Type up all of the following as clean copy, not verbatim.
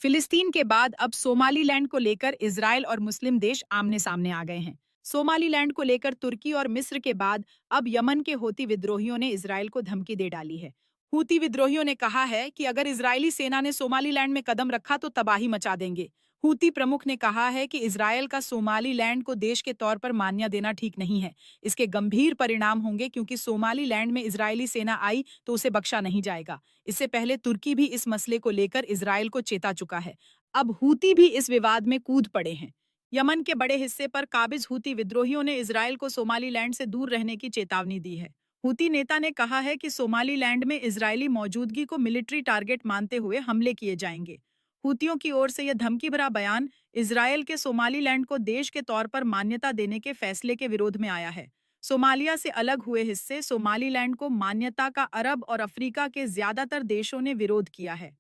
फिलिस्तीन के बाद अब सोमालीलैंड को लेकर इजराइल और मुस्लिम देश आमने सामने आ गए हैं। सोमालीलैंड को लेकर तुर्की और मिस्र के बाद अब यमन के हूती विद्रोहियों ने इजराइल को धमकी दे डाली है। हूती विद्रोहियों ने कहा है कि अगर इजरायली सेना ने सोमालीलैंड में कदम रखा तो तबाही मचा देंगे। हूती प्रमुख ने कहा है कि इजरायल का सोमालीलैंड को देश के तौर पर मान्यता देना ठीक नहीं है। इसके गंभीर परिणाम होंगे क्योंकि सोमालीलैंड में इजरायली सेना आई तो उसे बख्शा नहीं जाएगा। इससे पहले तुर्की भी इस मसले को लेकर इजरायल को चेता चुका है। अब हूती भी इस विवाद में कूद पड़े हैं। यमन के बड़े हिस्से पर काबिज हूती विद्रोहियों ने इजरायल को सोमालीलैंड से दूर रहने की चेतावनी दी है। हूती नेता ने कहा है कि सोमालीलैंड में इजरायली मौजूदगी को मिलिट्री टारगेट मानते हुए हमले किए जाएंगे। हूतियों की ओर से यह धमकी भरा बयान इजरायल के सोमालीलैंड को देश के तौर पर मान्यता देने के फैसले के विरोध में आया है। सोमालिया से अलग हुए हिस्से सोमालीलैंड को मान्यता का अरब और अफ्रीका के ज्यादातर देशों ने विरोध किया है।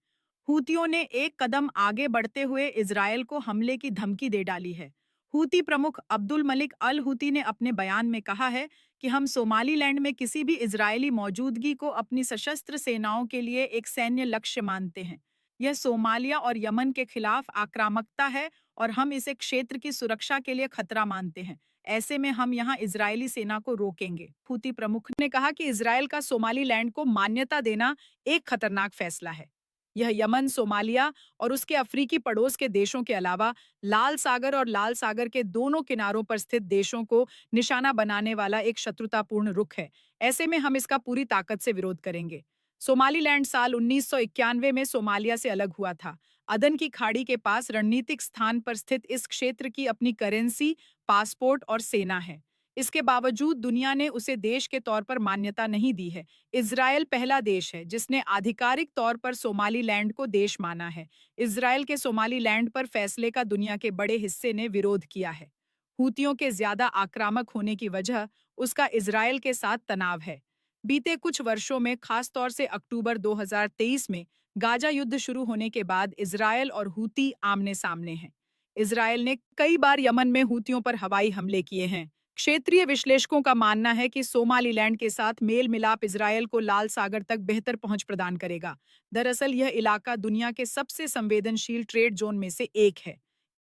हूतियों ने एक कदम आगे बढ़ते हुए इजरायल को हमले की धमकी दे डाली है। हूती प्रमुख अब्दुल मलिक अल हूती ने अपने बयान में कहा है कि हम सोमालीलैंड में किसी भी इजरायली मौजूदगी को अपनी सशस्त्र सेनाओं के लिए एक सैन्य लक्ष्य मानते हैं। यह सोमालिया और यमन के खिलाफ आक्रामकता है और हम इसे क्षेत्र की सुरक्षा के लिए खतरा मानते हैं। ऐसे में हम यहाँ इजरायली सेना को रोकेंगे। हूती प्रमुख ने कहा कि इजरायल का सोमालीलैंड को मान्यता देना एक खतरनाक फैसला है। यह यमन, सोमालिया और उसके अफ्रीकी पड़ोस के देशों के अलावा लाल सागर और लाल सागर के दोनों किनारों पर स्थित देशों को निशाना बनाने वाला एक शत्रुतापूर्ण रुख है। ऐसे में हम इसका पूरी ताकत से विरोध करेंगे। सोमालीलैंड साल 1991 में सोमालिया से अलग हुआ था। अदन की खाड़ी के पास रणनीतिक स्थान पर स्थित इस क्षेत्र की अपनी करेंसी, पासपोर्ट और सेना है। इसके बावजूद दुनिया ने उसे देश के तौर पर मान्यता नहीं दी है। इजरायल पहला देश है जिसने आधिकारिक तौर पर सोमालीलैंड को देश माना है। इजरायल के सोमालीलैंड पर फैसले का दुनिया के बड़े हिस्से ने विरोध किया है। हूतियों के ज्यादा आक्रामक होने की वजह उसका इजरायल के साथ तनाव है। बीते कुछ वर्षों में, खासतौर से अक्टूबर 2023 में गाजा युद्ध शुरू होने के बाद इजरायल और हूती आमने सामने हैं। इजरायल ने कई बार यमन में हूतियों पर हवाई हमले किए हैं। क्षेत्रीय विश्लेषकों का मानना है कि सोमालीलैंड के साथ मेल मिलाप इजरायल को लाल सागर तक बेहतर पहुंच प्रदान करेगा। दरअसल यह इलाका दुनिया के सबसे संवेदनशील ट्रेड जोन में से एक है।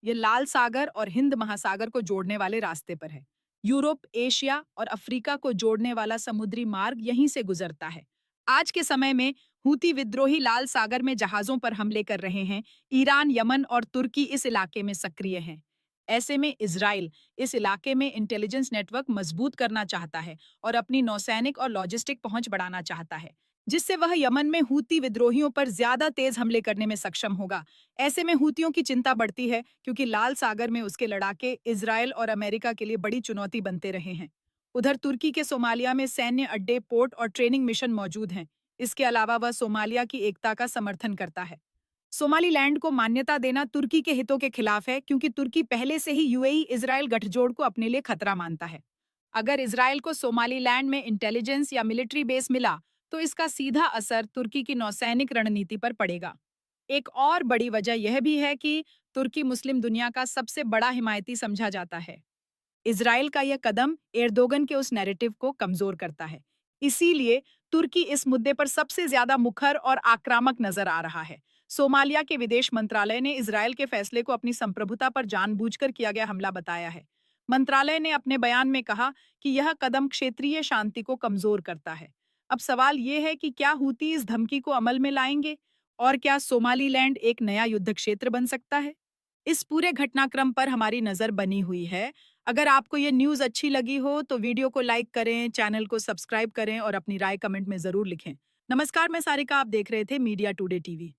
यह लाल सागर और हिंद महासागर को जोड़ने वाले रास्ते पर है। यूरोप, एशिया और अफ्रीका को जोड़ने वाला समुद्री मार्ग यहीं से गुजरता है। आज के समय में हूती विद्रोही लाल सागर में जहाजों पर हमले कर रहे हैं। ईरान, यमन और तुर्की इस इलाके में सक्रिय हैं। ऐसे में इजराइल इस इलाके में इंटेलिजेंस नेटवर्क मजबूत करना चाहता है और अपनी नौसैनिक और लॉजिस्टिक पहुंच बढ़ाना चाहता है, जिससे वह यमन में हूती विद्रोहियों पर ज्यादा तेज हमले करने में सक्षम होगा। ऐसे में हूतियों की चिंता बढ़ती है क्योंकि लाल सागर में उसके लड़ाके इजराइल और अमेरिका के लिए बड़ी चुनौती बनते रहे हैं। उधर तुर्की के सोमालिया में सैन्य अड्डे, पोर्ट और ट्रेनिंग मिशन मौजूद हैं। इसके अलावा वह सोमालिया की एकता का समर्थन करता है। सोमालीलैंड को मान्यता देना तुर्की के हितों के खिलाफ है क्योंकि तुर्की पहले से ही यूएई इजराइल गठजोड़ को अपने लिए खतरा मानता है। अगर इजराइल को सोमालीलैंड में इंटेलिजेंस या मिलिट्री बेस मिला तो इसका सीधा असर तुर्की की नौसैनिक रणनीति पर पड़ेगा। एक और बड़ी वजह यह भी है कि तुर्की मुस्लिम दुनिया का सबसे बड़ा हिमायती समझा जाता है। इजराइल का यह कदम एर्दोगन के उस नैरेटिव को कमजोर करता है। इसीलिए तुर्की इस मुद्दे पर सबसे ज्यादा मुखर और आक्रामक नजर आ रहा है। सोमालिया के विदेश मंत्रालय ने इजरायल के फैसले को अपनी संप्रभुता पर जानबूझकर किया गया हमला बताया है। मंत्रालय ने अपने बयान में कहा कि यह कदम क्षेत्रीय शांति को कमजोर करता है। अब सवाल ये है कि क्या हूती इस धमकी को अमल में लाएंगे और क्या सोमालीलैंड एक नया युद्ध क्षेत्र बन सकता है? इस पूरे घटनाक्रम पर हमारी नजर बनी हुई है। अगर आपको ये न्यूज़ अच्छी लगी हो तो वीडियो को लाइक करें, चैनल को सब्सक्राइब करें और अपनी राय कमेंट में ज़रूर लिखें। नमस्कार, मैं सारिका, आप देख रहे थे मीडिया टुडे टीवी।